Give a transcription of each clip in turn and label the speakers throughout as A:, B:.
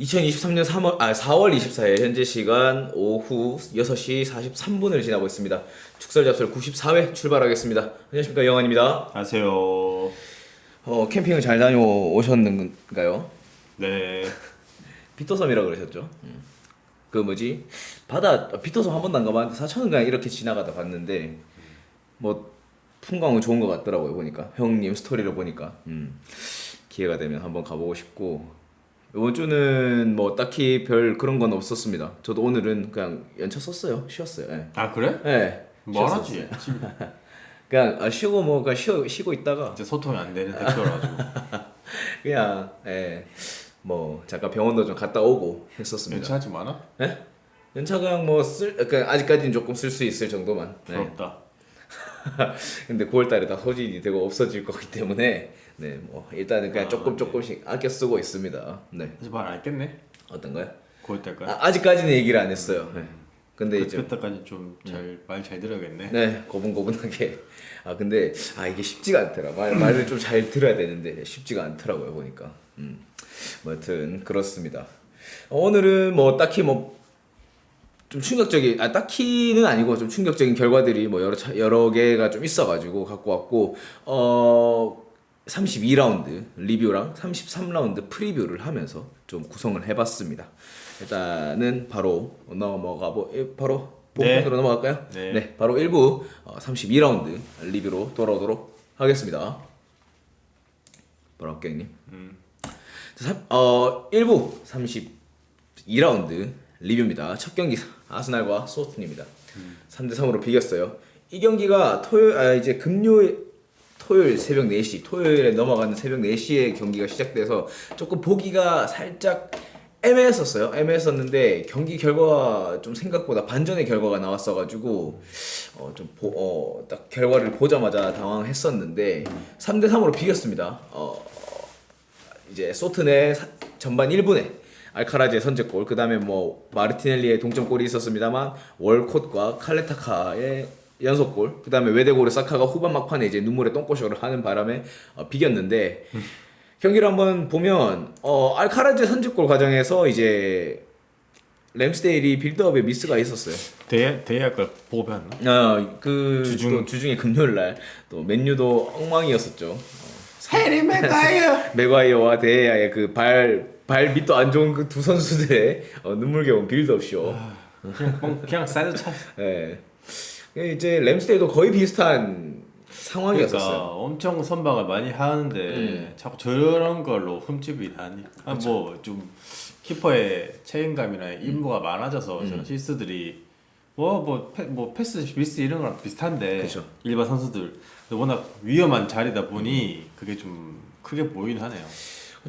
A: 2023년 4월 24일 현재 시간 오후 6시 43분을 지나고 있습니다. 축설 잡설 94회 출발하겠습니다. 안녕하십니까, 영환입니다.
B: 안녕하세요.
A: 캠핑을 잘 다녀오셨는가요?
B: 네.
A: 비토섬이라고 그러셨죠? 그 뭐지? 바다 비토섬 한 번도 안 가봤는데 사천은 그냥 이렇게 지나가다 봤는데 뭐 풍광은 좋은 것 같더라고요. 보니까 형님 스토리를 보니까 기회가 되면 한번 가보고 싶고, 이번 주는 뭐 딱히 별 그런 건 없었습니다. 저도 오늘은 그냥 연차 썼어요. 쉬었어요. 예.
B: 아 그래?
A: 예.
B: 뭐
A: 쉬었었어요.
B: 하지? 지금
A: 그냥 쉬고 뭐 그냥 쉬고 있다가
B: 이제 소통이 안 되는 대표라가지고.
A: 그냥 뭐 잠깐 병원도 좀 갔다 오고 했었습니다.
B: 연차하지 마나?
A: 예? 연차 그냥 뭐 그냥 아직까지는 조금 쓸 수 있을 정도만. 네.
B: 부럽다.
A: 근데 9월달에 다 소진이 되고 없어질 거기 때문에 뭐 일단은 그냥 조금씩 아껴 쓰고 있습니다. 네.
B: 이제 말 알겠네.
A: 어떤가요?
B: 9월 때까지.
A: 아직까지는 얘기를 안 했어요. 네. 근데 이제
B: 그때까지 좀 말 잘 들어야겠네.
A: 네, 고분고분하게. 근데 이게 쉽지가 않더라. 말을 좀 잘 들어야 되는데 쉽지가 않더라고요, 보니까. 뭐 여튼 그렇습니다. 오늘은 뭐 딱히 뭐 좀 충격적인, 딱히는 아니고 좀 충격적인 결과들이 뭐 여러 개가 좀 있어가지고 갖고 왔고, 32라운드 리뷰랑 33라운드 프리뷰를 하면서 좀 구성을 해봤습니다. 일단은 바로 바로 본편으로 넘어갈까요?
B: 네.
A: 바로 1부 32라운드 리뷰로 돌아오도록 하겠습니다. 바로 할게요, 형님. 1부 32라운드 리뷰입니다. 첫 경기 아스날과 소튼입니다. 3대3으로 비겼어요. 이 경기가 이제 토요일 새벽 4시, 토요일에 넘어가는 새벽 4시에 경기가 시작돼서 조금 보기가 살짝 애매했었는데 경기 결과가 좀 생각보다 반전의 결과가 나왔어가지고 딱 결과를 보자마자 당황했었는데 3대3으로 비겼습니다. 이제 소튼의 전반 1분에 알카라즈의 선제골, 그 다음에 뭐 마르티넬리의 동점골이 있었습니다만 월콧과 칼레타카의 연속골, 그 다음에 외대고르 사카가 후반 막판에 이제 눈물의 똥꼬쇼를 하는 바람에 비겼는데, 경기를 한번 보면 알카라즈의 선제골 과정에서 이제 램스데일이 빌드업에 미스가 있었어요.
B: 대회할 걸 보고 배웠나?
A: 주중에 금요일날 또 맨유도 엉망이었었죠.
B: 해리 맥과이어.
A: 맥과이어와 데야의 그 발 밑도 안 좋은 그 두 선수들의 눈물겨운 빌드업쇼.
B: 그냥 사이드 차.
A: 네. 이제 램스데일도 거의 비슷한 상황이었었어요.
B: 그러니까 엄청 선방을 많이 하는데 자꾸 저런 걸로 흠집이 나니. 뭐 좀 키퍼의 책임감이나 임무가 많아져서 저런 실수들이 뭐 패스 미스 이런 거랑 비슷한데,
A: 그쵸.
B: 일반 선수들 워낙 위험한 자리다 보니 그게 좀 크게 보이긴 하네요.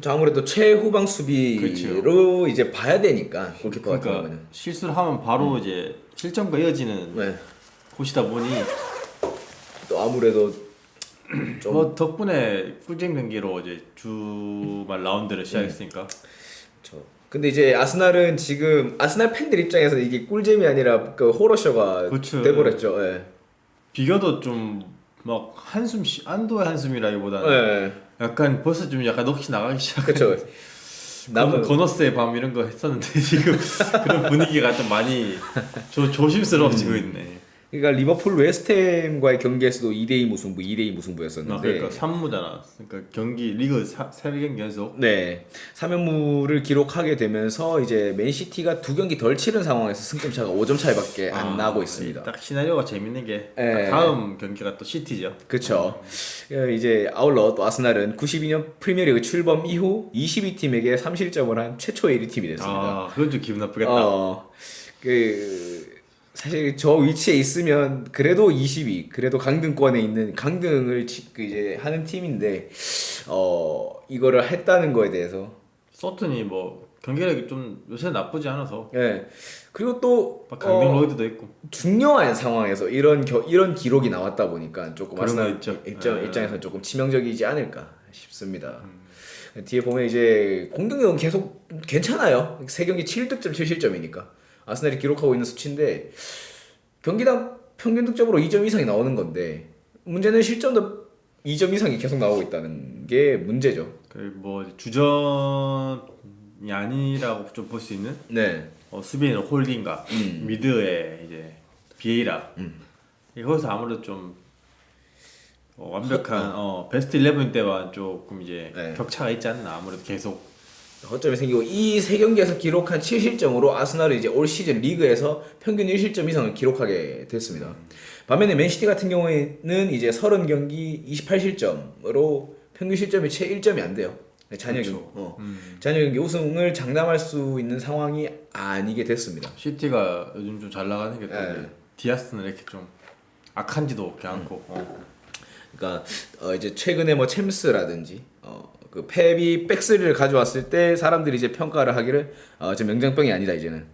A: 아무래도 최후방 수비로
B: 그렇죠.
A: 이제 봐야 되니까 골키퍼 같은
B: 그러니까
A: 경우는.
B: 실수를 하면 바로 이제 실점과 이어지는
A: 네.
B: 곳이다 보니
A: 또 아무래도 좀
B: 뭐 덕분에 꿀잼 경기로 이제 주말 라운드를 시작했으니까.
A: 근데 이제 아스날은 지금 아스날 팬들 입장에서 이게 꿀잼이 아니라 그 호러쇼가
B: 그쵸.
A: 돼버렸죠. 예.
B: 비교도 좀 막 안도의 한숨이라기보다는
A: 예.
B: 약간 벌써 좀 약간 넋이 나가기 시작한.
A: 그렇죠.
B: 거너스의 밤 이런 거 했었는데 지금 그런 분위기가 좀 많이 조심스러워지고 있네.
A: 그러니까 리버풀 웨스트햄과의 경기에서도 2대2 무승부, 2대2 무승부였었는데.
B: 그러니까 3무잖아. 그러니까 경기 리그 3경기 연속.
A: 네. 3연무를 기록하게 되면서 이제 맨시티가 2경기 덜 치른 상황에서 승점 차가 5점 차이밖에 안 나고 있습니다.
B: 딱 시나리오가 재밌는 게
A: 네.
B: 다음 경기가 또 시티죠.
A: 그렇죠. 이제 아울러 또 아스날은 92년 프리미어리그 출범 이후 22팀에게 3실점을 한 최초의 1위팀이 됐습니다.
B: 그건 좀 기분 나쁘겠다.
A: 사실 저 위치에 있으면 그래도 20위, 그래도 강등권에 있는 강등을 이제 하는 팀인데 이거를 했다는 거에 대해서
B: 소튼이 뭐 경기력이 좀 요새 나쁘지 않아서.
A: 예. 그리고 또
B: 강등 로이드도 있고.
A: 중요한 상황에서 이런 기록이 나왔다 보니까 조금
B: 그런 거
A: 아스날
B: 있죠.
A: 입장에서 조금 치명적이지 않을까 싶습니다. 뒤에 보면 이제 공격력은 계속 괜찮아요. 3경기 7득점 7실점이니까 아스날이 기록하고 있는 수치인데 경기당 평균 득점으로 2점 이상이 나오는 건데 문제는 실점도 2점 이상이 계속 나오고 있다는 게 문제죠.
B: 뭐 주전 아니라고 좀 볼 수 있는
A: 네.
B: 수비에는 홀딩과 미드에 이제 비에이라 거기서 아무래도 좀 완벽한 베스트 11 때와 조금 이제
A: 네.
B: 격차가 있지 않나 아무래도 계속
A: 허점이 생기고 이 세 경기에서 기록한 7실점으로 아스날은 이제 올 시즌 리그에서 평균 1실점 이상을 기록하게 됐습니다. 반면에 맨시티 같은 경우에는 이제 30경기 28실점으로 평균 실점이 채 1점이 안 돼요. 잔여 경기, 잔여 경기 우승을 장담할 수 있는 상황이 아니게 됐습니다.
B: 시티가 요즘 좀 잘 나가는 게 또
A: 네.
B: 디아스는 이렇게 좀 악한지도 않고
A: 그러니까 이제 최근에 뭐 챔스라든지 그 펩이 백스리를 가져왔을 때 사람들이 이제 평가를 하기를 저 명장병이 아니다 이제는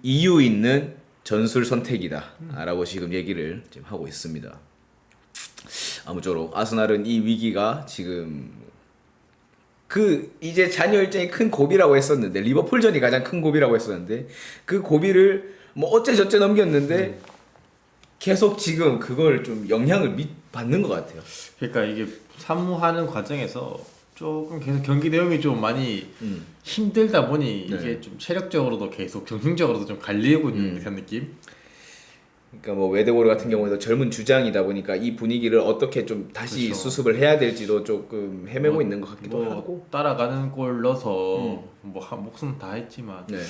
A: 이유 있는 전술 선택이다라고 지금 얘기를 지금 하고 있습니다. 아무쪼록 아스날은 이 위기가 지금 그 이제 잔여 일정이 큰 고비라고 했었는데 리버풀전이 가장 큰 고비라고 했었는데 그 고비를 뭐 어째저째 넘겼는데 계속 지금 그걸 좀 영향을 받는 것 같아요.
B: 그러니까 이게 사무하는 과정에서 조금 계속 경기 내용이 좀 많이 힘들다 보니
A: 네.
B: 이게 좀 체력적으로도 계속 정신적으로도 좀 갈리고 있는 듯한 느낌.
A: 그러니까 뭐 웨데보르 같은 경우에도 젊은 주장이다 보니까 이 분위기를 어떻게 좀 다시
B: 그쵸.
A: 수습을 해야 될지도 조금 헤매고 있는 것 같기도
B: 뭐
A: 하고.
B: 따라가는 골 넣어서 뭐 목숨 다 했지만
A: 네.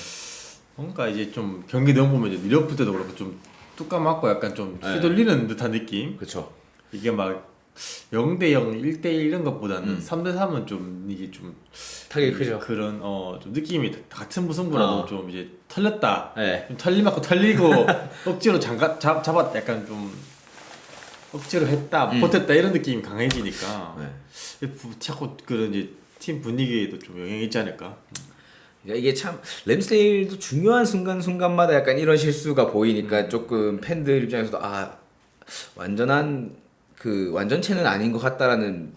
B: 뭔가 이제 좀 경기 내용 보면 이제 리버풀 때도 그렇고 좀 뚜까 맞고 약간 좀
A: 네.
B: 휘둘리는 듯한 느낌.
A: 그렇죠.
B: 이게 막 0대0, 1대1 이런 것보다는 3대3은 좀 이게 좀
A: 타격이 크죠.
B: 그런 좀 느낌이 같은 무승부라도 좀 이제 털렸다.
A: 네.
B: 좀 털리맞고 털리고 억지로 잡았 약간 좀 억지로 했다 버텼다 이런 느낌이 강해지니까 자꾸 그런 이제 팀 분위기에도 좀 영향이 있지 않을까.
A: 그러니까 이게 참 램스데일도 중요한 순간순간마다 약간 이런 실수가 보이니까 조금 팬들 입장에서도 완전한 그 완전체는 아닌 것 같다라는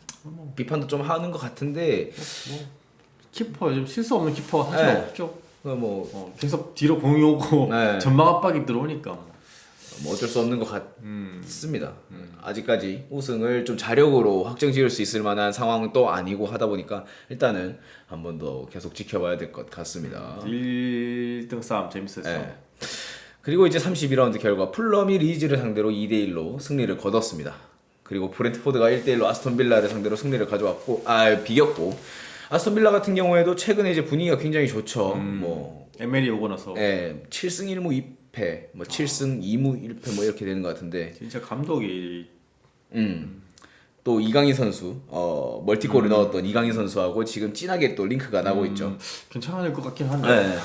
A: 비판도 좀 하는 것 같은데
B: 키퍼 요즘 실수 없는 키퍼가 사실
A: 네.
B: 없죠.
A: 뭐
B: 계속 뒤로 공이 오고
A: 네.
B: 전방 압박이 들어오니까.
A: 어쩔 수 없는 것 같습니다. 아직까지 우승을 좀 자력으로 확정 지을 수 있을 만한 상황도 아니고 하다 보니까 일단은 한 번 더 계속 지켜봐야 될 것 같습니다.
B: 1등 싸움 재밌었어.
A: 네. 그리고 이제 31라운드 결과 풀럼이 리즈를 상대로 2대1로 승리를 거뒀습니다. 그리고 브렌트포드가 1대1로 아스톤 빌라를 상대로 승리를 가져왔고 비겼고 아스톤 빌라 같은 경우에도 최근에 이제 분위기가 굉장히 좋죠. 뭐
B: 에메리 오고 나서
A: 7승 1무 2패, 뭐 7승 2무 1패 뭐 이렇게 되는 것 같은데
B: 진짜 감독이
A: 또 이강인 선수 멀티골을 넣었던 이강인 선수하고 지금 진하게 또 링크가 나고 있죠.
B: 괜찮을 것 같긴 한데.
A: 네.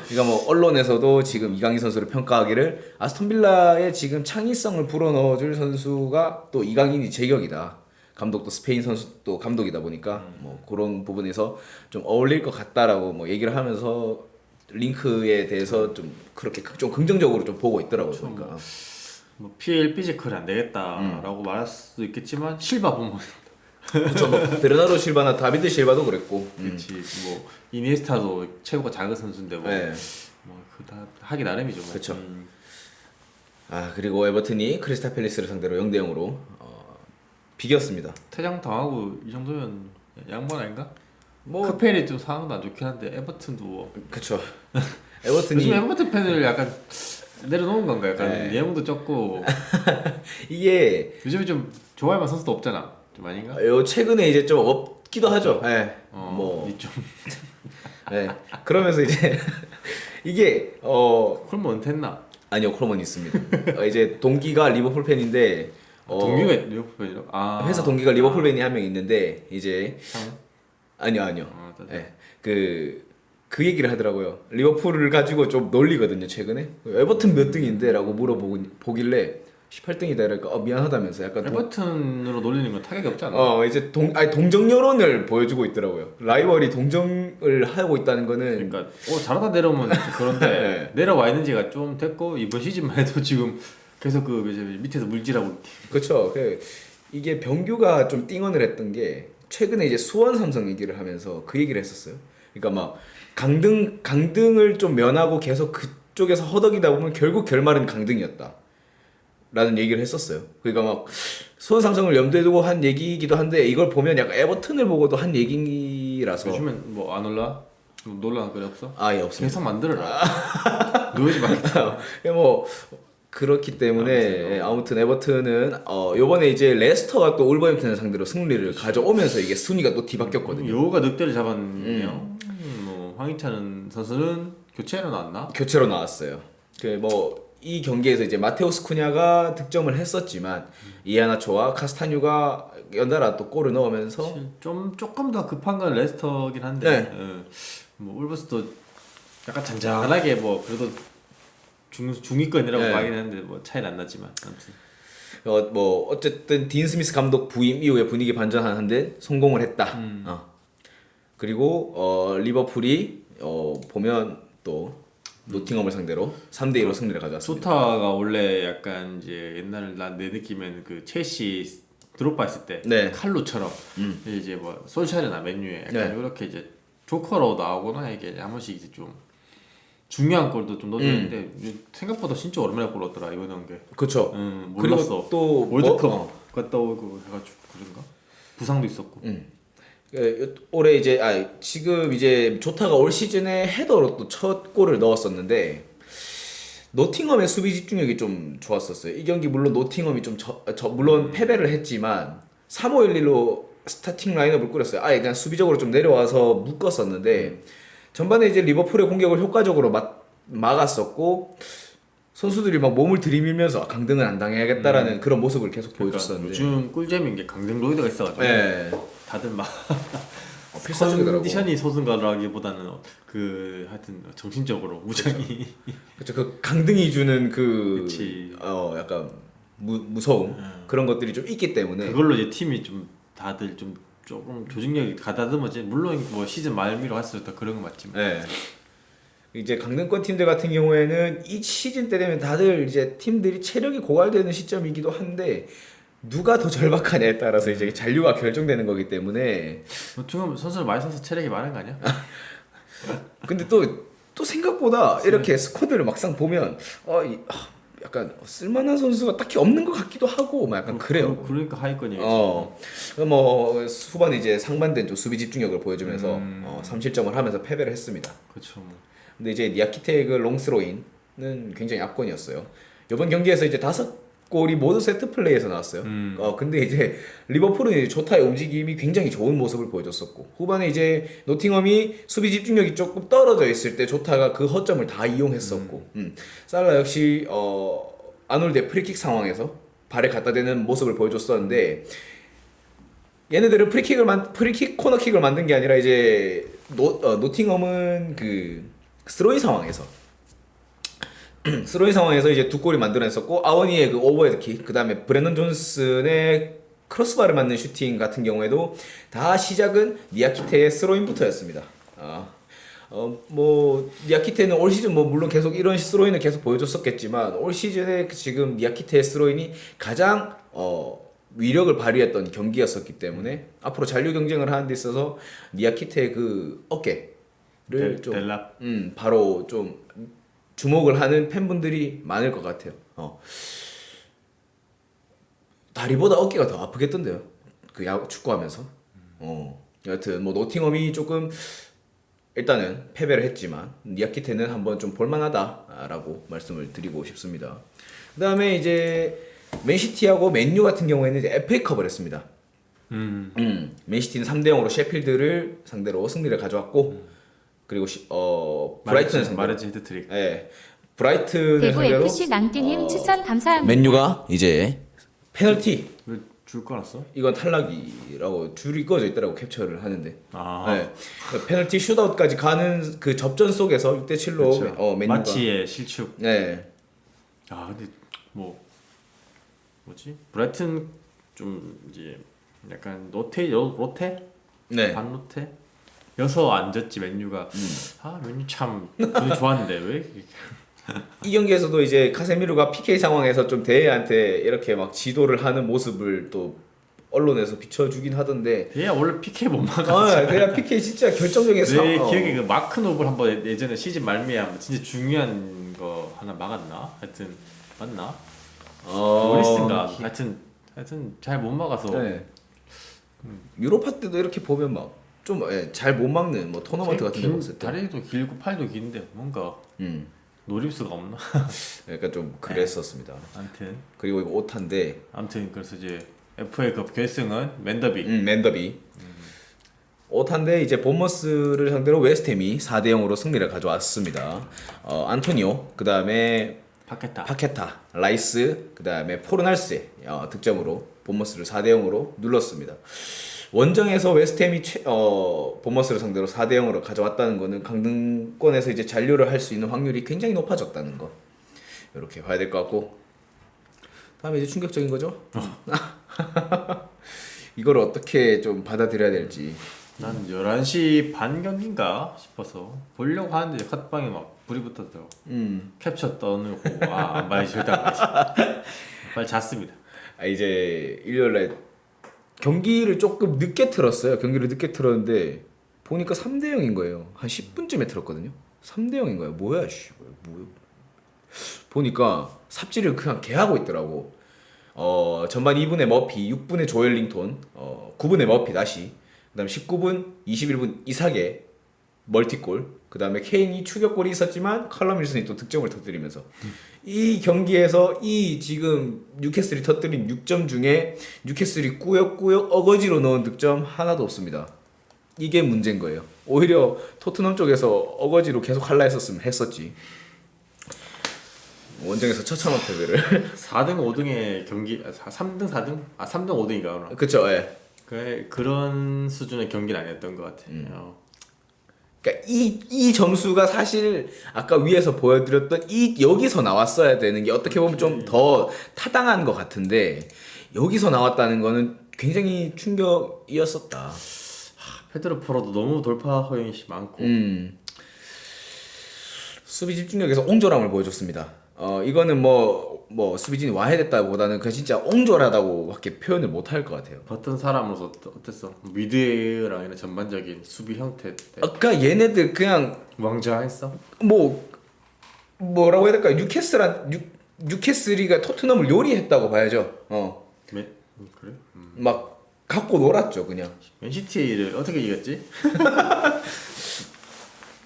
A: 그러니까 뭐 언론에서도 지금 이강인 선수를 평가하기를 아스톤 빌라의 지금 창의성을 불어넣어줄 선수가 또 이강인이 제격이다. 감독도 스페인 선수 또 감독이다 보니까 뭐 그런 부분에서 좀 어울릴 것 같다라고 뭐 얘기를 하면서 링크에 대해서 좀 그렇게 좀 긍정적으로 좀 보고 있더라고요. 그러니까.
B: 뭐 PL 피지컬이 안 되겠다라고 말할 수도 있겠지만 실바 보면
A: 그렇죠. 뭐 베르나르도 실바나 다비드 실바도 그랬고.
B: 그렇지 뭐 이니에스타도 체구가 작은 선수인데
A: 네.
B: 뭐다 하기 나름이죠. 뭐.
A: 그쵸. 그리고 에버튼이 크리스탈 팰리스를 상대로 0대 0으로 비겼습니다.
B: 퇴장 당하고 이 정도면 양반 아닌가?
A: 뭐
B: 크펠이 좀 상황도 안 좋긴 한데 에버튼도 뭐.
A: 그쵸.
B: 요즘
A: 에버튼이
B: 에버튼 팬을 약간 내려놓은 건가? 약간
A: 네.
B: 내용도 적고
A: 이게
B: 요즘에 좀 좋아할 만한 선수도 없잖아. 좀 아닌가?
A: 최근에 이제 좀 없기도 하죠. 네.
B: 뭐 좀
A: 네. 그러면서 이제 이게
B: 그럼 은퇴했나?
A: 아니요 콜먼이 있습니다. 이제 동기가 리버풀 팬인데
B: 동기가 리버풀 팬이라고?
A: 회사 동기가 리버풀 팬이 한 명 있는데 이제
B: 상은?
A: 아니요.
B: 따뜻해.
A: 네. 그 얘기를 하더라고요. 리버풀을 가지고 좀 놀리거든요, 최근에. 에버튼 몇 등인데라고 물어보길래 18등이다 이러니까 미안하다면서 약간
B: 에버튼으로 놀리는 건 타격이 없지 않아?
A: 이제 동정 여론을 보여주고 있더라고요. 라이벌이 동정을 하고 있다는 거는
B: 그러니까 잘하다 내려오면 그런데
A: 네.
B: 내려와 있는 지가 좀 됐고 이번 시즌만 해도 지금 계속 그 이제 밑에서 물질하고
A: 그렇죠. 이게 병규가 좀 띵언을 했던 게 최근에 이제 수원 삼성 얘기를 하면서 그 얘기를 했었어요. 그러니까 막 강등을 좀 면하고 계속 그쪽에서 허덕이다 보면 결국 결말은 강등이었다. 라는 얘기를 했었어요. 그러니까 막 수원 삼성을 염두에 두고 한 얘기이기도 한데 이걸 보면 약간 에버튼을 보고도 한 얘기인 시기라서
B: 요즘엔 뭐 안 올라? 뭐 놀라는 거 없어?
A: 아예 없습니다.
B: 계속 만들어라. 누우지 말겠다.
A: 뭐 그렇기 때문에 아무튼 에버튼은 요번에 이제 레스터가 또 울버햄튼을 상대로 승리를 가져오면서 이게 순위가 또 뒤바뀌었거든요.
B: 요가 늑대를 잡았네요. 뭐 황희찬 선수는 교체로 나왔나?
A: 교체로 나왔어요. 그 뭐 이 경기에서 이제 마테우스 쿠냐가 득점을 했었지만 이아나초와 카스타뉴가 연달아 또 골을 넣으면서
B: 좀 조금 더 급한 건 레스터긴 한데
A: 네.
B: 뭐 울버스도 약간 잔잔하게 뭐 그래도 중위권이라고
A: 네.
B: 말하긴 했는데 뭐 차이는 안 나지만 아무튼
A: 뭐 어쨌든 딘 스미스 감독 부임 이후에 분위기 반전하는데 성공을 했다. 그리고 리버풀이 보면 또 노팅엄을 상대로 3대 1로 승리를 가져왔습니다.
B: 소타가 원래 약간 이제 옛날 난 내 느낌엔 그 첼시 드롭바 했을 때
A: 네.
B: 칼로처럼 이제 뭐 솔샤르나 맨유에 약간
A: 네.
B: 이렇게 이제 조커로 나오거나 이게 한 번씩 이제 좀 중요한 골도 좀 넣어주는데 생각보다 진짜 오랜만에 골 넣었더라 이번 경기.
A: 그렇죠.
B: 몰랐어.
A: 그리고 또
B: 월드컵 갔다 오고 해가지고 그런가? 부상도 있었고.
A: 올해 이제 지금 이제 조타가 올 시즌에 헤더로 또 첫 골을 넣었었는데 노팅엄의 수비 집중력이 좀 좋았었어요. 이 경기 물론 노팅엄이 좀 물론 패배를 했지만 3-5-1-1로 스타팅 라인업을 꾸렸어요. 그냥 수비적으로 좀 내려와서 묶었었는데 전반에 이제 리버풀의 공격을 효과적으로 막았었고 선수들이 막 몸을 들이밀면서 강등은 안 당해야겠다라는 그런 모습을 계속 보여줬었는데
B: 요즘 꿀잼인 게 강등 로이드가 있어가지고
A: 네.
B: 다들 막
A: 필사적이더라고.
B: 컨디션이 소승가라기보다는 하여튼 정신적으로 무장이
A: 그렇죠. 그 강등이 주는
B: 그치.
A: 약간 무서움 그런 것들이 좀 있기 때문에
B: 그걸로 이제 팀이 좀 다들 좀 조금 조직력이 가다듬어지. 물론 뭐 시즌 말미로 할수 있다 그런 거 맞지만.
A: 네. 이제 강등권 팀들 같은 경우에는 이 시즌 때 되면 다들 이제 팀들이 체력이 고갈되는 시점이기도 한데 누가 더 절박하냐에 따라서 이제 잔류가 결정되는 거기 때문에
B: 지금 선수를 많이 써서 체력이 많은 거 아니야?
A: 근데 또 생각보다 이렇게 스쿼드를 막상 보면 약간 쓸만한 선수가 딱히 없는 것 같기도 하고 막 약간 그래요.
B: 그러니까 하위권이겠지.
A: 뭐 후반에 이제 상반된 좀 수비 집중력을 보여주면서 3실점을 하면서 패배를 했습니다.
B: 그렇죠. 뭐.
A: 근데 이제 니아키테의 그 롱스로인은 굉장히 압권이었어요. 이번 경기에서 이제 5골이 모두 세트 플레이에서 나왔어요. 근데 이제 리버풀은 이제 조타의 움직임이 굉장히 좋은 모습을 보여줬었고 후반에 이제 노팅엄이 수비 집중력이 조금 떨어져 있을 때 조타가 그 허점을 다 이용했었고 살라 역시 아놀드의 프리킥 상황에서 발을 갖다 대는 모습을 보여줬었는데 얘네들은 프리킥 코너킥을 만든 게 아니라 이제 노팅엄은 그 스로인 상황에서 이제 두 골이 만들어냈었고 아워니의 그 오버헤드킥, 그 다음에 브랜던 존슨의 크로스바를 맞는 슈팅 같은 경우에도 다 시작은 니아키테의 스로인부터였습니다. 뭐 니아키테는 올 시즌 뭐 물론 계속 이런 스로인을 계속 보여줬었겠지만 올 시즌에 지금 니아키테의 스로인이 가장 위력을 발휘했던 경기였었기 때문에 앞으로 잔류 경쟁을 하는 데 있어서 니아키테의 그 어깨를 좀
B: 델랍.
A: 바로 좀 주목을 하는 팬분들이 많을 것 같아요. 다리보다 어깨가 더 아프겠던데요. 그 축구하면서. 여하튼 뭐 노팅엄이 조금 일단은 패배를 했지만 니아키테는 한번 좀 볼만하다라고 말씀을 드리고 싶습니다. 그다음에 이제 맨시티하고 맨유 같은 경우에는 이제 FA컵을 했습니다. 맨시티는 3대0으로 셰필드를 상대로 승리를 가져왔고 그리고 브라이튼을 상대로
B: 마르지 헤드트릭.
A: 네, 브라이튼을
C: 대구
A: 상대로
C: FC 낭뜨님 추천 감사합니다.
A: 맨유가 이제 페널티
B: 왜 줄 거놨어?
A: 이건 탈락이라고 줄이 꺼져 있더라고 캡처를 하는데
B: 아.
A: 네, 페널티 슛아웃까지 가는 그 접전 속에서 6대7로 맨유가
B: 마치의 실축.
A: 네.
B: 근데 뭐지? 브라이튼 좀 이제 약간 로테?
A: 네.
B: 반로테? 여서 안 졌지 맨유가. 맨유 참 운이 좋았는데 왜?
A: 이 경기에서도 이제 카세미르가 PK 상황에서 좀 대회한테 이렇게 막 지도를 하는 모습을 또 언론에서 비춰주긴 하던데
B: 대야 원래 PK 못 막았어.
A: 대야 PK 진짜 결정적인
B: 내 기억에 그 마크 노블 한번 예전에 시즌 말미에 진짜 중요한 거 하나 막았나? 하여튼 맞나? 모리스인가? 하여튼 잘 못 막아서.
A: 네. 유로파 때도 이렇게 보면 막 좀 잘 못 막는 뭐 토너먼트 같은 데 봤을 때
B: 다리도 길고 팔도 긴데 뭔가 노립수가 없나?
A: 약간 좀 그랬었습니다.
B: 아무튼
A: 그리고 이거 오타인데
B: 그래서 이제 FA컵 결승은 맨더비.
A: 맨더비. 오타인데 이제 본머스를 상대로 웨스트햄이 4대 0으로 승리를 가져왔습니다. 안토니오, 그다음에 파케타, 라이스, 그다음에 포르날스의 득점으로 본머스를 4대 0으로 눌렀습니다. 원정에서 웨스트햄이 본머스를 상대로 4대 0으로 가져왔다는 거는 강등권에서 이제 잔류를 할 수 있는 확률이 굉장히 높아졌다는 거. 이렇게 봐야 될 것 같고. 다음에 이제 충격적인 거죠. 이걸 어떻게 좀 받아들여야 될지.
B: 난 11시 반 경기인가 싶어서 보려고 하는데 컷방에 막 불이 붙었더라고. 캡처 떠놓고 안 봐야지 절대 안 봐야지. 빨리 잤습니다.
A: 이제 일요일에 경기를 조금 늦게 틀었어요. 경기를 늦게 틀었는데 보니까 3대 0인 거예요. 한 10분쯤에 틀었거든요. 3대 0인 거예요. 뭐야 씨. 뭐야. 보니까 삽질을 그냥 개하고 있더라고. 전반 2분에 머피, 6분에 조엘링톤, 9분에 머피 다시, 그다음 19분, 21분 이삭의 멀티골, 그다음에 케인이 추격골이 있었지만 칼럼 윌슨이 또 득점을 터뜨리면서 이 경기에서 이 지금 뉴캐슬이 터뜨린 6점 중에 뉴캐슬이 꾸역꾸역 어거지로 넣은 득점 하나도 없습니다. 이게 문제인 거예요. 오히려 토트넘 쪽에서 어거지로 계속 할라 했었지. 원정에서 처참한 패배를.
B: 4등 5등의 경기 3등 4등? 3등 5등인가
A: 그쵸, 예.
B: 그런 수준의 경기는 아니었던 것 같아.
A: 그러니까 이 점수가 사실 아까 위에서 보여드렸던 여기서 나왔어야 되는 게 어떻게 보면 좀 더 타당한 것 같은데 여기서 나왔다는 거는 굉장히 충격이었었다.
B: 페드로 포로도 너무 돌파 허용이 많고
A: 수비 집중력에서 옹졸함을 보여줬습니다. 이거는 뭐 수비진이 와해됐다보다는 그냥 진짜 옹졸하다고밖에 표현을 못 할 것 같아요.
B: 봤던 사람으로서 어땠어? 미드랑 이런 전반적인 수비 형태 때
A: 아까 얘네들 그냥
B: 왕좌했어?
A: 뭐라고 해야 될까요? 뉴캐슬이가 토트넘을 요리했다고 봐야죠.
B: 그래?
A: 막 갖고 놀았죠 그냥.
B: 맨시티를 어떻게 이겼지?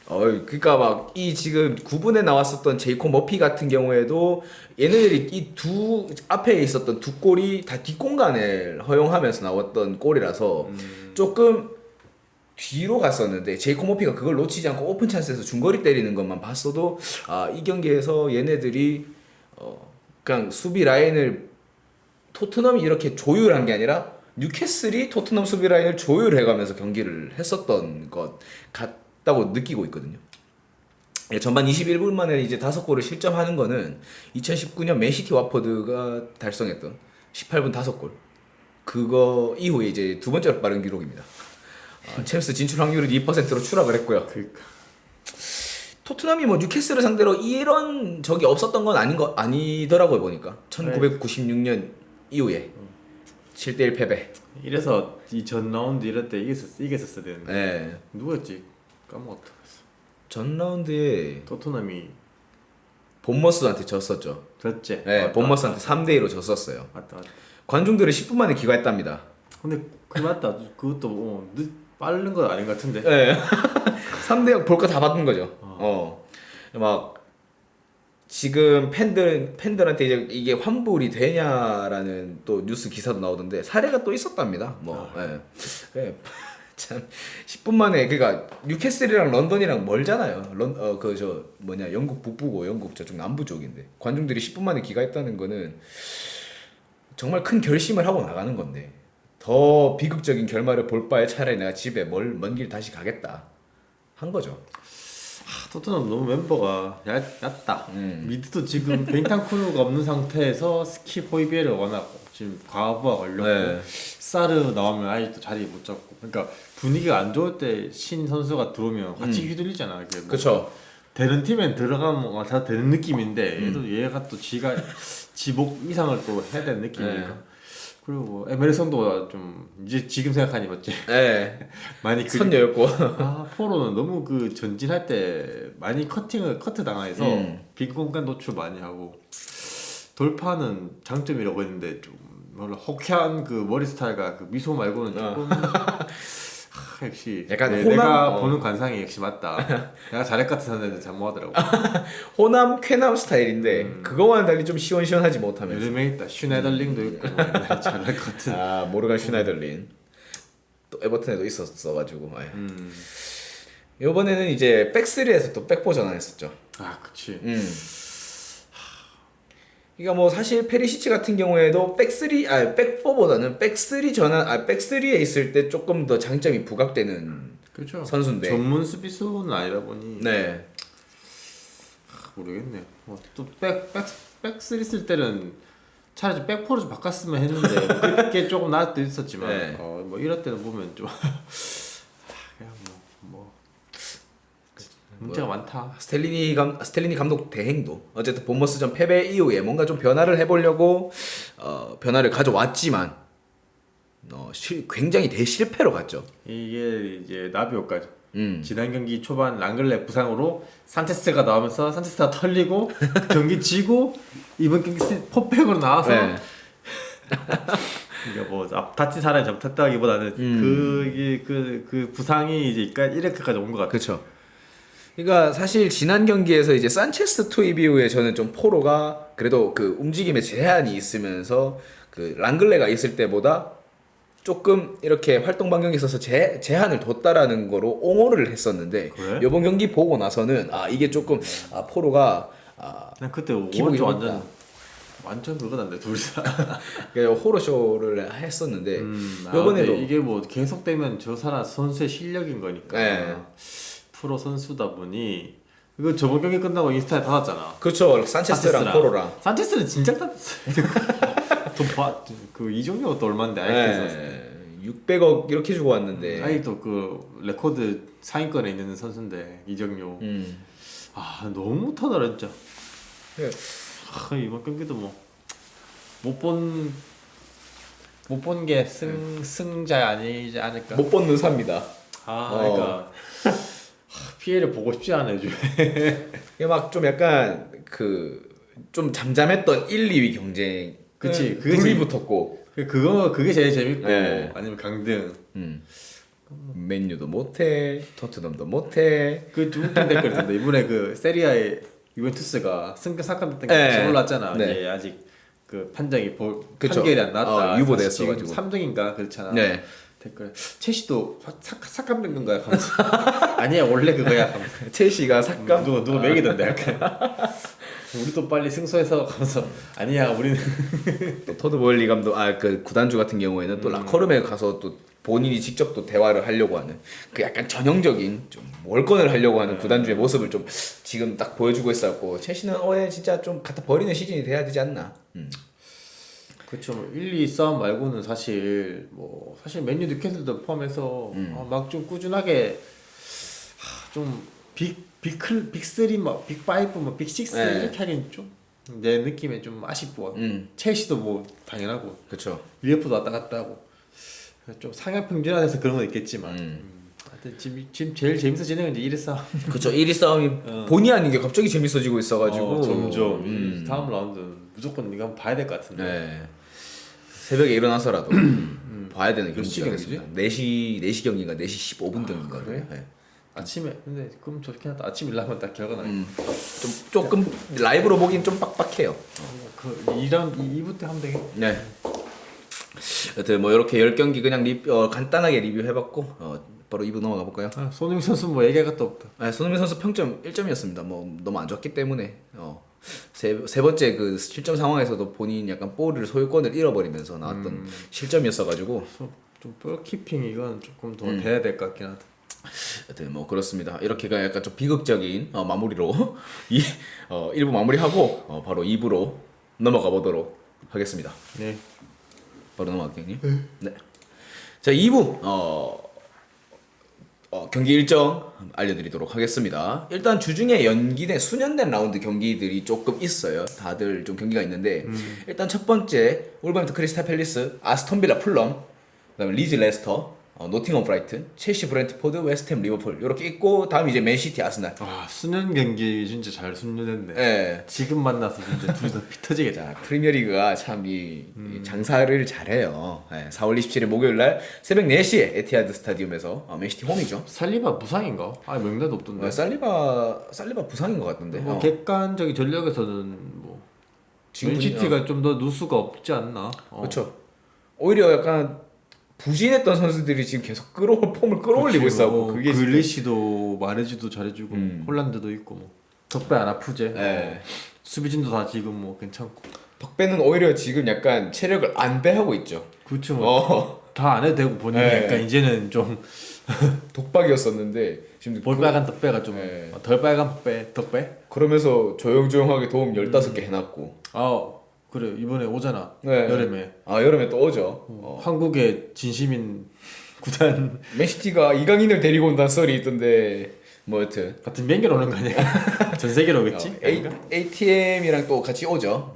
A: 그러니까 막 이 지금 9분에 나왔었던 제이콥 머피 같은 경우에도 얘네들이 이 두 앞에 있었던 두 골이 다 뒷공간을 허용하면서 나왔던 골이라서 조금 뒤로 갔었는데 제이콥 머피가 그걸 놓치지 않고 오픈 찬스에서 중거리 때리는 것만 봤어도 이 경기에서 얘네들이 그냥 수비 라인을 토트넘이 이렇게 조율한 게 아니라 뉴캐슬이 토트넘 수비 라인을 조율해가면서 경기를 했었던 것 같다고 느끼고 있거든요. 전반 21분 만에 이제 5골을 실점하는 거는 2019년 맨시티 와퍼드가 달성했던 18분 5골 그거 이후에 이제 두 번째로 빠른 기록입니다. 챔스 진출 확률은 2%로 추락을 했고요.
B: 그러니까
A: 토트넘이 뭐 뉴캐슬을 상대로 이런 적이 없었던 건 아니더라고요 보니까 1996년 이후에 7대1 패배.
B: 이래서 이 전 라운드 이럴 때 이겼었어야 되는데
A: 네.
B: 누구였지? 까먹었다.
A: 전 라운드에
B: 토트넘이
A: 본머스한테 졌었죠.
B: 졌지?
A: 네, 본머스한테 3대2로 졌었어요.
B: 맞다.
A: 관중들은 10분 만에 귀가했답니다.
B: 근데 그 맞다. 그것도 빠른 건 아닌 것 같은데.
A: 네. 3대0 볼 거 다 받은 거죠. 막 지금 팬들한테 이게 환불이 되냐라는 또 뉴스 기사도 나오던데 사례가 또 있었답니다. 예. 참 10분 만에 그러니까 뉴캐슬이랑 런던이랑 멀잖아요. 영국 북부고 영국 저쪽 남부 쪽인데 관중들이 10분 만에 귀가했다는 거는 정말 큰 결심을 하고 나가는 건데 더 비극적인 결말을 볼 바에 차라리 내가 집에 먼 길 다시 가겠다 한 거죠.
B: 토트넘 너무 멤버가 얕다. 미드도 지금 벤탄쿠르가 없는 상태에서 스킵 호이비에를 원하고 지금 과부하 걸렸고
A: 네.
B: 사르 나오면 아직도 자리 못 잡고 그러니까 분위기가 안 좋을 때 신 선수가 들어오면 같이 휘둘리잖아. 이게
A: 그렇죠.
B: 되는 팀엔 들어가면 다 되는 느낌인데 얘가 또 지목 이상을 또 해야 되는 느낌이니까.
A: 네.
B: 그리고 에메르송도 좀 이제 지금 생각하니 맞지?
A: 네.
B: 많이
A: 선녀였고.
B: 포로는 너무 그 전진할 때 많이 커트 당해서 빈 공간 노출 많이 하고 돌파는 장점이라고 했는데 좀 몰라 호쾌한 그 머리 스타일과 그 미소 말고는 조금 역시
A: 약간
B: 내가
A: 호남-
B: 보는 관상이 역시 맞다. 내가 잘할 것 같은 애들 잘못하더라고.
A: 호남 쾌남 스타일인데 그거와는 달리 좀 시원시원하지 못하면서.
B: 요즘에 있다. 슈나이더링도 있고 뭐 옛날에 잘할 것 같은.
A: 아 모르간 슈나이더린 또 에버튼에도 있었어가지고. 이번에는 이제 백3에서 또 백포 전환했었죠.
B: 아 그치.
A: 그러니까 뭐 사실 페리시치 같은 경우에도 백포보다는 백쓰리 전환, 백쓰리에 있을 때 조금 더 장점이 부각되는
B: 그렇죠.
A: 선수인데.
B: 전문 수비수는 아니다 보니
A: 네.
B: 모르겠네요. 백백백백쓰리 쓸 때는 차라리 백포로 좀 바꿨으면 했는데 그게 조금 나을 때도 있었지만
A: 네.
B: 뭐 이럴 때는 보면 좀 그냥 뭐 문제가 많다.
A: 스텔리니 감독 대행도 어쨌든 본머스전 패배 이후에 뭔가 좀 변화를 해보려고 변화를 가져왔지만 굉장히 대실패로 갔죠.
B: 이게 이제 나비오까지.
A: 음.
B: 지난 경기 초반 랑글레 부상으로 산체스가 나오면서 산체스가 털리고 경기 지고 이번 경기 포백으로 나와서
A: 네.
B: 그러니까 뭐 다친 사람이 잘못했다기보다는 그 부상이 이제 이렇게까지 온 것 같아요.
A: 그렇죠. 그러니까 사실 지난 경기에서 이제 산체스 투입 이후에 저는 좀 포로가 그래도 그 움직임에 제한이 있으면서 그 랑글레가 있을 때보다 조금 이렇게 활동 반경에 있어서 제한을 뒀다라는 거로 옹호를 했었는데
B: 그래?
A: 이번 경기 보고 나서는 이게 조금 포로가
B: 난 그때
A: 기복이
B: 오른쪽
A: 있다.
B: 완전 그거던데 둘이서.
A: 호러쇼를 했었는데
B: 이번에도
A: 이번에도
B: 이게 뭐 계속되면 저 사람 선수의 실력인 거니까.
A: 네.
B: 프로 선수다 보니 이거 저번 경기 끝나고 인스타에 받았잖아.
A: 그렇죠. 산체스랑 포로랑
B: 산체스는 진짜 땄어. 그 이종료가 또 얼마인데 아이엑스에서
A: 600억 이렇게 주고 왔는데
B: 아이 또 그 레코드 상위권에 있는 선수인데 이정료. 아 너무 못하더라 진짜.
A: 네.
B: 이번 경기도 뭐 못 본 게 승자 아니지 않을까.
A: 못 본 의사입니다.
B: 그러니까 피해를 보고 싶지 않아 요즘.
A: 이게 막 좀 약간 그 좀 잠잠했던 1, 2위 경쟁
B: 그치, 그게
A: 둘이
B: 제일-
A: 붙었고
B: 그게 제일 재밌고
A: 네.
B: 아니면 강등.
A: 맨유도 못해 토트넘도 못해
B: 그 두 팀 댓글 있던데 이번에 그 세리아의 유벤투스가 승격 삭감됐던 게
A: 네.
B: 다시 올랐잖아.
A: 네.
B: 이제 아직 그 판정이
A: 그쵸.
B: 판결이 안 나왔다.
A: 유보됐어가지고.
B: 지금 3등인가 그렇잖아.
A: 네.
B: 댓글 첼시도 삭감된 건가요? 하면서 아니야 원래 그거야. 하면서.
A: 첼시가 삭감
B: 누가 매기던데 약간. 우리도 빨리 승소해서 하면서 아니야 우리는
A: 또 토드 보일리 감독 그 구단주 같은 경우에는 또 라커룸에 가서 또 본인이 직접 또 대화를 하려고 하는 그 약간 전형적인 좀 월권을 하려고 하는 구단주의 모습을 좀 지금 딱 보여주고 있었고 첼시는 진짜 좀 갖다 버리는 시즌이 돼야 되지 않나.
B: 그렇죠. 1, 2 싸움 말고는 사실 맨유 뉴캐슬도 포함해서 막 좀 꾸준하게 좀 빅3 뭐 빅5 뭐 빅6
A: 네.
B: 이렇게 하긴 좀 내 느낌에 좀 아쉽고 첼시도 뭐 당연하고
A: 그렇죠.
B: 리버풀도 왔다 갔다 하고 좀 상향 평준화돼서 그런 건 있겠지만 하여튼 지금 제일 재밌어지는 건 이제 1위 싸움.
A: 그렇죠. 1위 싸움이 본의 아닌 게 갑자기 재밌어지고 있어가지고
B: 점점 다음 라운드는 무조건 이거 한번 봐야 될 것 같은데.
A: 네. 새벽에 일어나서라도 봐야 되는
B: 몇 시
A: 경기가
B: 경기지?
A: 되겠습니다. 4시 경기인가 4시 15분 경기인가
B: 그래?
A: 네.
B: 아침에 근데 그럼 좋긴 하다. 아침 일나면 딱 결과 나.
A: 좀 조금 라이브로 보긴 좀 빡빡해요.
B: 그 2부 때 하면 되겠네.
A: 네. 여튼 뭐 이렇게 10경기 그냥 간단하게 리뷰해봤고 바로 2부 넘어가 볼까요?
B: 손흥민 선수 뭐 얘기할 것도 없다.
A: 손흥민 선수 평점 1점이었습니다. 뭐 너무 안 좋았기 때문에 세 번째 그 실점 상황에서도 본인 약간 볼을 소유권을 잃어버리면서 나왔던 실점이었어가지고
B: 좀 볼키핑 이건 조금 더 돼야 될 것 같긴 하다.
A: 여튼 뭐 그렇습니다. 이렇게가 약간 좀 비극적인 마무리로 1부 마무리하고 바로 2부로 넘어가 보도록 하겠습니다.
B: 네.
A: 바로 넘어갈게요, 형님. 네. 자, 2부 경기 일정 알려드리도록 하겠습니다. 일단 주중에 연기된 수년된 라운드 경기들이 조금 있어요. 다들 좀 경기가 있는데 일단 첫 번째 울버햄튼 크리스탈 팰리스, 아스톤 빌라 풀럼, 그다음에 리즈 레스터, 노팅엄 브라이튼, 첼시 브렌트포드, 웨스트햄 리버풀 이렇게 있고 다음 이제 맨시티 아스날.
B: 아 수년 경기 진짜 잘 순년했네.
A: 예.
B: 지금 만나서 진짜 둘이 다 피 터지겠다.
A: 자, 프리미어리그가 참 이 장사를 잘해요. 예, 4월 27일 목요일 날 새벽 4시에 에티하드 스타디움에서 맨시티 홈이죠.
B: 살리바 부상인가? 아 명단도 없던데.
A: 살리바 부상인 것 같던데.
B: 뭐 객관적인 전력에서는 뭐
A: 지금
B: 맨시티가 좀 더 누수가 없지 않나?
A: 그렇죠. 오히려 약간 부진했던 선수들이 지금 계속 폼을 끌어올리고 있어고 그게 지금-
B: 글리시도 마레지도 잘해주고 홀란드도 있고 뭐 덕배 안 아프제.
A: 예.
B: 수비진도 다 지금 뭐 괜찮고.
A: 덕배는 오히려 지금 약간 체력을 안배하고 있죠.
B: 그렇죠. 뭐 다 안 해도 되고 본인이
A: 네.
B: 약간 이제는 좀
A: 독박이었었는데 지금
B: 볼빨간 덕배가 좀
A: 네.
B: 덜 빨간 덕배?
A: 그러면서 조용조용하게 도움 15개 해놨고.
B: 아 그래 이번에 오잖아.
A: 네.
B: 여름에
A: 여름에 또 오죠.
B: 한국의 진심인 구단
A: 맨시티가 이강인을 데리고 온다는 썰이 있던데 뭐 여튼
B: 같은 비행기로 오는 거 아니야? 전 세계로 오겠지?
A: ATM이랑 또 같이 오죠.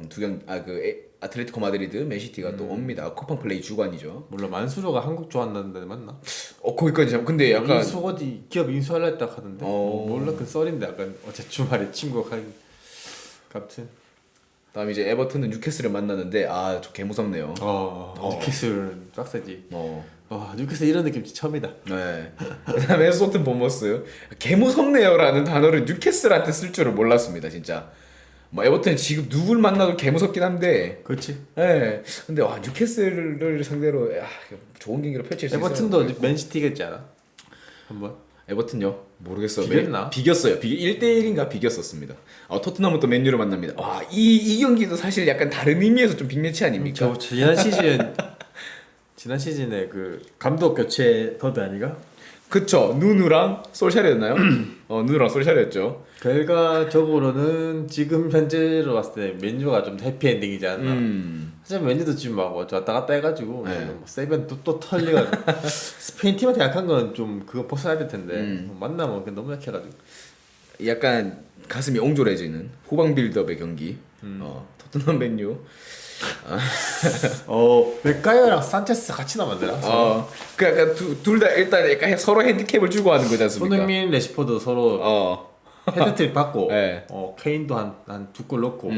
A: 아틀레티코 마드리드, 맨시티가 또 옵니다. 쿠팡 플레이 주관이죠.
B: 물론 만수르가 한국 좋아한다는데 맞나?
A: 거기까지 참 근데 약간
B: 인수 어디 기업 인수하려 했다 하던데. 몰라 그 썰인데 약간 어제 주말에 친구가 가기. 같은.
A: 다음 이제 에버튼은 뉴캐슬을 만나는데 저 개 무섭네요.
B: 뉴캐슬 빡세지. 뉴캐슬 이런 느낌 처음이다.
A: 네. 그다음에 소튼 보머스 개 무섭네요라는 단어를 뉴캐슬한테 쓸 줄을 몰랐습니다 진짜. 뭐 에버튼 지금 누굴 만나도 개 무섭긴 한데.
B: 그렇지.
A: 네. 근데 뉴캐슬을 상대로 좋은 경기를 펼칠 수 있어요.
B: 에버튼도 맨시티겠지 않아? 한번.
A: 에버튼요? 모르겠어요.
B: 비겼나?
A: 비겼어요. 1대1인가 비겼었습니다. 토트넘은 또 맨유를 만납니다. 이 경기도 사실 약간 다른 의미에서 좀 빅매치 아닙니까?
B: 저 지난 시즌에 그 감독 교체 더비 아니가?
A: 그쵸. 누누랑 솔샤르였나요? 누누랑 솔샤르였죠.
B: 결과적으로는 지금 현재로 봤을 때 맨유가 좀 해피엔딩이지 않나. 사실 맨유도 지금 막 왔다 갔다 해가지고
A: 네.
B: 뭐 세븐 또 털리가 스페인 팀한테 약한 건 좀 그거 벗어나야 될 텐데 만나면 너무 약해가지고.
A: 약간 가슴이 옹졸해지는 후방 빌드업의 경기. 토트넘 맨유.
B: 맥가이어랑 산체스 같이 남았더라.
A: 그 약간 둘 다 일단 약간 서로 핸디캡을 주고 하는 거지 않습니까?
B: 손흥민, 레시포드 서로 헤드트릭 받고,
A: 네.
B: 케인도 한 2골 넣고,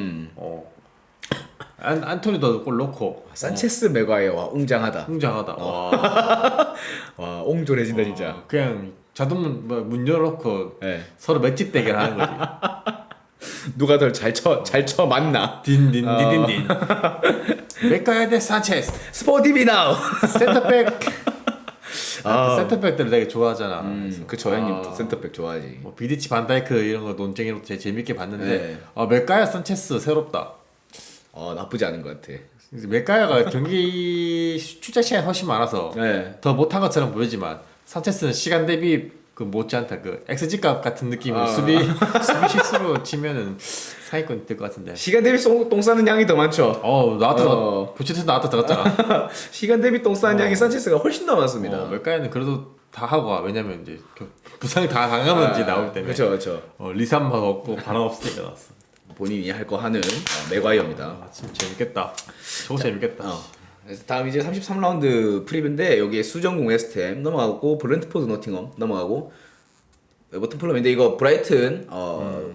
B: 안토니도 골 넣고.
A: 산체스 맥과이어와 웅장하다.
B: 웅장하다.
A: 와 옹졸해진다 진짜.
B: 그냥 자동문 문 열어놓고
A: 네.
B: 서로 맷집 대결하는 거지.
A: 누가 더 잘 쳐 맞나?
B: 딘딘딘딘딘. 맥가이어 대 산체스.
A: 스포티비 나우.
B: 센터백. 센터백들 되게 좋아하잖아.
A: 그쵸 형님 센터백 좋아하지.
B: 뭐 비디치 반다이크 이런 거 논쟁으로 되게 재밌게 봤는데
A: 네.
B: 맥가이어 산체스 새롭다.
A: 나쁘지 않은 것 같아.
B: 맥가이어가 경기 출장 시간이 훨씬 많아서
A: 네.
B: 더 못한 것처럼 보이지만 산체스는 시간 대비 그 못지않다 그 XG 값 같은 느낌으로 수비 실수로 치면은 상위권 될 것 같은데.
A: 시간 대비 똥 싸는 양이 더 많죠.
B: 나한테 포체티노 나한테 들어갔잖아.
A: 시간 대비 똥 싸는 양이 산체스가 훨씬 더 많습니다.
B: 맥가이어는 그래도 다 하고 와. 왜냐면 이제 부상이 다 당하면 이제 나오기 때문에.
A: 그렇죠.
B: 리삼마가 없고 바람 없으니까 나왔어.
A: 본인이 할 거 하는 맥과이어입니다.
B: 진짜 재밌겠다. 저거 재밌겠다.
A: 그래서 다음 이제 33라운드 프리뷰인데 여기에 수정공 웨스트햄 넘어가고 브렌트포드 노팅엄 넘어가고 에버튼 풀럼인데 이거 브라이튼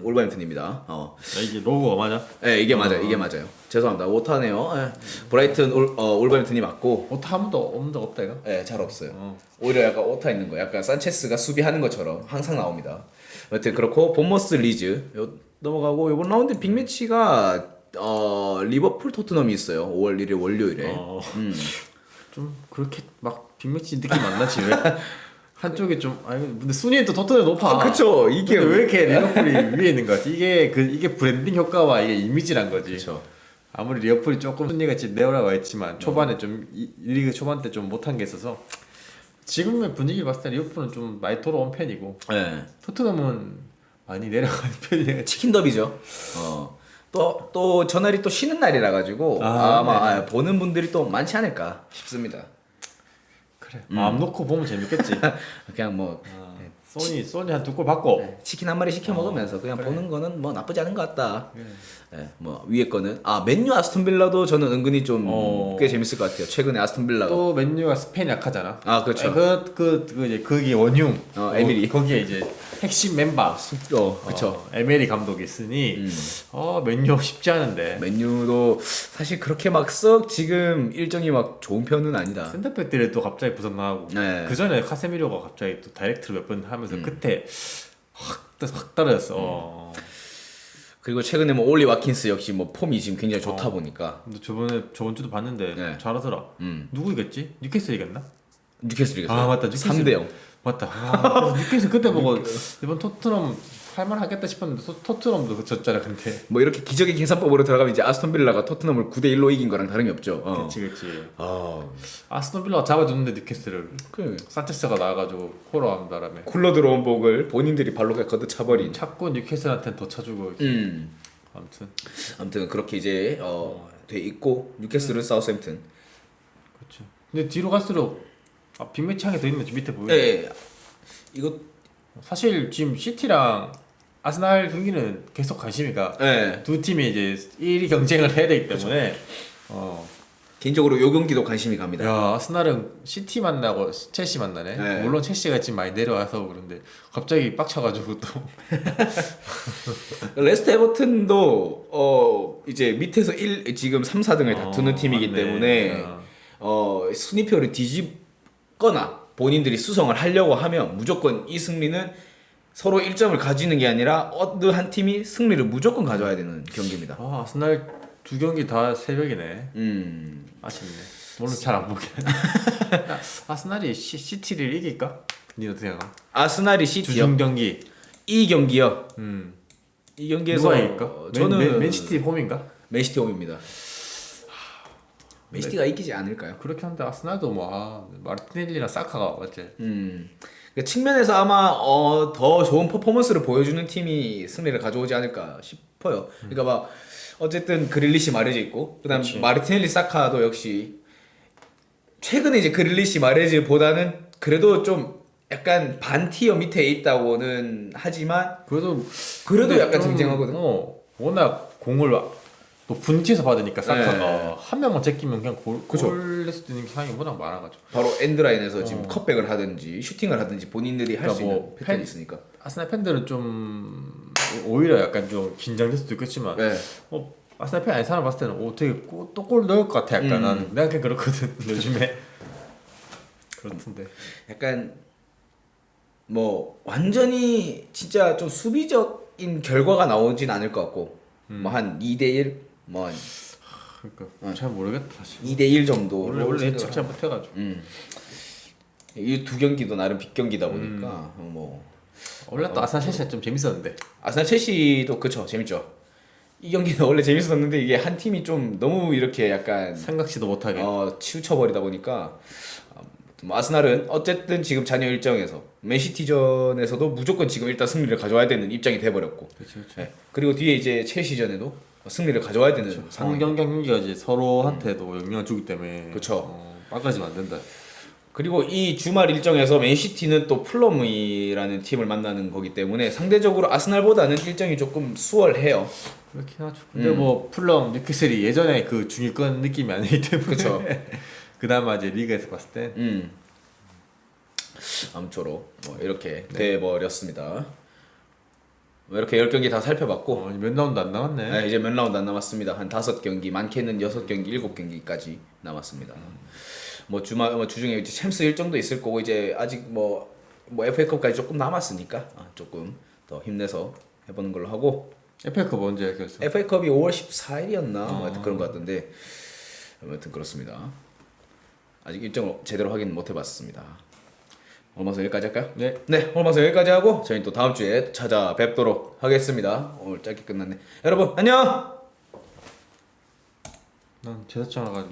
A: 올버햄튼입니다.
B: 이게 로고가 맞아?
A: 네 이게 맞아요. 이게 맞아요. 죄송합니다. 오타네요. 네. 브라이튼 올버햄튼이 맞고
B: 오타 한 번도 없는 적 없다 이거?
A: 네, 잘 없어요. 오히려 약간 오타 있는 거, 약간 산체스가 수비하는 것처럼 항상 나옵니다. 여튼 그렇고 본머스 리즈 넘어가고 이번 라운드 빅매치가 리버풀 토트넘이 있어요. 5월 1일 월요일에.
B: 좀 그렇게 막 빅매치 느낌 안 나지 왜? 한쪽이 좀 근데 순위는 또 토트넘이 높아.
A: 그쵸. 이게
B: 왜 이렇게 리버풀이 위에 있는 거지? 이게 브랜딩 효과와 이게 이미지란 거지.
A: 그쵸.
B: 아무리 리버풀이 조금 순위가 지금 내려와 있지만 초반에 좀 리그 초반 때 좀 못한 게 있어서 지금의 분위기 봤을 때 리버풀은 좀 많이 돌아온 편이고
A: 네.
B: 토트넘은 많이 내려가는 편이네.
A: 치킨 더비죠. 또 전날이 또 쉬는 날이라 가지고 아마 보는 분들이 또 많지 않을까 싶습니다.
B: 그래. 마음 놓고 보면 재밌겠지.
A: 그냥 뭐
B: 소니 한 2골 받고.
A: 치킨 한 마리 시켜 먹으면서 그냥
B: 그래.
A: 보는 거는 뭐 나쁘지 않은 것 같다.
B: 그래.
A: 예, 뭐 위에 거는 맨유 아스톤 빌라도 저는 은근히 좀 꽤 재밌을 것 같아요. 최근에 아스톤 빌라가
B: 또 맨유가 스페인 약하잖아.
A: 그렇죠.
B: 아니, 그 이제 거기 원흉.
A: 에밀리.
B: 거기에 이제 핵심 멤버.
A: 그렇죠.
B: 에메리 감독이 있으니 맨유 쉽지 않은데.
A: 맨유도 사실 그렇게 막 썩 지금 일정이 막 좋은 편은 아니다.
B: 센터백들이 또 갑자기 부상나고.
A: 네.
B: 그 전에 카세미로가 갑자기 또 다이렉트로 몇 번 하면서 그때 확 떨어졌어.
A: 그리고 최근에 뭐 올리 와킨스 역시 뭐 폼이 지금 굉장히 좋다 보니까
B: 근데 저번 주도 봤는데
A: 네.
B: 잘하더라. 누구 이겼지? 뉴캐슬 이겼나?
A: 뉴캐슬 이겼어요.
B: 아 맞다. 뉴캐슬
A: 3대 0.
B: 맞다. 그래서 뉴캐슬 그때 보고 이번 토트넘 할만하겠다 싶었는데 토트넘도 졌잖아 근데.
A: 뭐 이렇게 기적의 계산법으로 들어가면 이제 아스톤 빌라가 토트넘을 9대 1로 이긴 거랑 다름이 없죠.
B: 그치.
A: 아,
B: 아스톤 빌라가 잡아줬는데 뉴캐슬을
A: 그
B: 산체스가 나와가지고 코러한 바람에
A: 굴러 들어온 복을 본인들이 발로 그냥 걷어 차버린.
B: 자꾸 뉴캐슬한테는 더 차주고. 아무튼
A: 아무튼 그렇게 이제 돼 있고 뉴캐슬은 사우스햄튼.
B: 그렇죠. 근데 뒤로 갈수록 빅매치 한개 더 있는 저 밑에 보이네.
A: 예. 이거
B: 사실 지금 시티랑 아스날 경기는 계속 관심이가 두 팀이 이제 1위 경쟁을 해야 되기 때문에
A: 개인적으로 요 경기도 관심이 갑니다.
B: 야 아스날은 시티 만나고 첼시 만나네.
A: 네.
B: 물론 첼시가 지금 많이 내려와서 그런데 갑자기 빡쳐가지고 또
A: 레스터 에버튼도 이제 밑에서 지금 3, 4등을 다투는 팀이기
B: 맞네.
A: 때문에 순위표를 뒤집거나 본인들이 수성을 하려고 하면 무조건 이 승리는 서로 1점을 가지는 게 아니라 어느 한 팀이 승리를 무조건 가져와야 되는 경기입니다.
B: 아스날 두 경기 다 새벽이네. 아쉽네. 물론 잘 안 보게. 아스날이 시티를 이길까? 니도 생각?
A: 아스날이 시티요.
B: 주중 경기.
A: 이 경기요. 이 경기에서
B: 누가 이길까?
A: 저는
B: 맨시티 홈인가?
A: 맨시티 홈입니다. 맨시티가 이기지 않을까요?
B: 그렇게 한데 아스날도 마르티넬리랑 사카가 맞지?
A: 그 측면에서 아마 더 좋은 퍼포먼스를 보여주는 팀이 승리를 가져오지 않을까 싶어요. 그러니까 막 어쨌든 그릴리시 마레즈 있고 그다음
B: 그치.
A: 마르티넬리 사카도 역시 최근에 이제 그릴리시 마레즈보다는 그래도 좀 약간 반 티어 밑에 있다고는 하지만
B: 그래도
A: 그래도 약간
B: 좀,
A: 쟁쟁하거든.
B: 워낙 공을 높은 위치에서 받으니까 사카가
A: 네.
B: 한 명만 제끼면 그냥
A: 그쵸.
B: 골 낼 수도 있는 상황이 워낙 많아가지고.
A: 바로 엔드라인에서 지금 컷백을 하든지 슈팅을 하든지 본인들이 할 수
B: 그러니까
A: 있는 패턴이 있으니까.
B: 아스날 팬들은 좀 오히려 약간 좀 긴장될 수도 있겠지만
A: 네.
B: 아스날 팬 아닌 사람 봤을 때는 되게 또 골 넣을 것 같아 약간 나는 내가 그냥 그렇거든 요즘에. 그렇던데.
A: 약간 뭐 완전히 진짜 좀 수비적인 결과가 나오진 않을 것 같고 뭐 한 2대1 뭐 한
B: 그러니까 잘 모르겠다 사실.
A: 2대1 정도
B: 원래 예측 잘 못해가지고.
A: 이 두 경기도 나름 빅 경기다 보니까 뭐
B: 원래 또 아스날 첼시가 좀 재밌었는데.
A: 아스날 첼시도 그쵸 재밌죠. 이 경기는 원래 재밌었는데 이게 한 팀이 좀 너무 이렇게 약간
B: 생각지도 못하게.
A: 치우쳐 버리다 보니까 뭐 아스날은 어쨌든 지금 잔여 일정에서 맨시티전에서도 무조건 지금 일단 승리를 가져와야 되는 입장이 돼 버렸고. 네. 그리고 뒤에 이제 첼시전에도 승리를 가져와야 되는 상황.
B: 경기가 이제 서로한테도 영향을 주기 때문에.
A: 그쵸.
B: 빠가지면 안 된다.
A: 그리고 이 주말 일정에서 맨시티는 또 플럼이라는 팀을 만나는 거기 때문에 상대적으로 아스날보다는 일정이 조금 수월해요.
B: 그렇긴 하죠. 근데 뭐 플럼 뉴캐슬이 예전에 그 중위권 느낌이 아니기 때문에.
A: 그쵸.
B: 그나마 이제 리그에서 봤을 때.
A: 아무쪼록 뭐 이렇게 돼 버렸습니다. 뭐 이렇게 10경기 다 살펴봤고
B: 몇 라운드 안 남았네.
A: 네, 이제 몇 라운드 안 남았습니다. 한 5경기, 많게는 6경기, 7경기까지 남았습니다. 뭐 주중에 이제 챔스 일정도 있을 거고 이제 아직 뭐 FA컵까지 조금 남았으니까 조금 더 힘내서 해보는 걸로 하고.
B: FA컵 언제 결승?
A: FA컵이 5월 14일이었나 뭐 하여튼 그런 것 같던데 아무튼 그렇습니다. 아직 일정을 제대로 확인 못 해봤습니다. 홀마서 여기까지 할까요?
B: 네.
A: 네, 홀마서 여기까지 하고 저희는 또 다음 주에 찾아뵙도록 하겠습니다. 오늘 짧게 끝났네. 여러분 안녕.
B: 난 제사장 와가지고.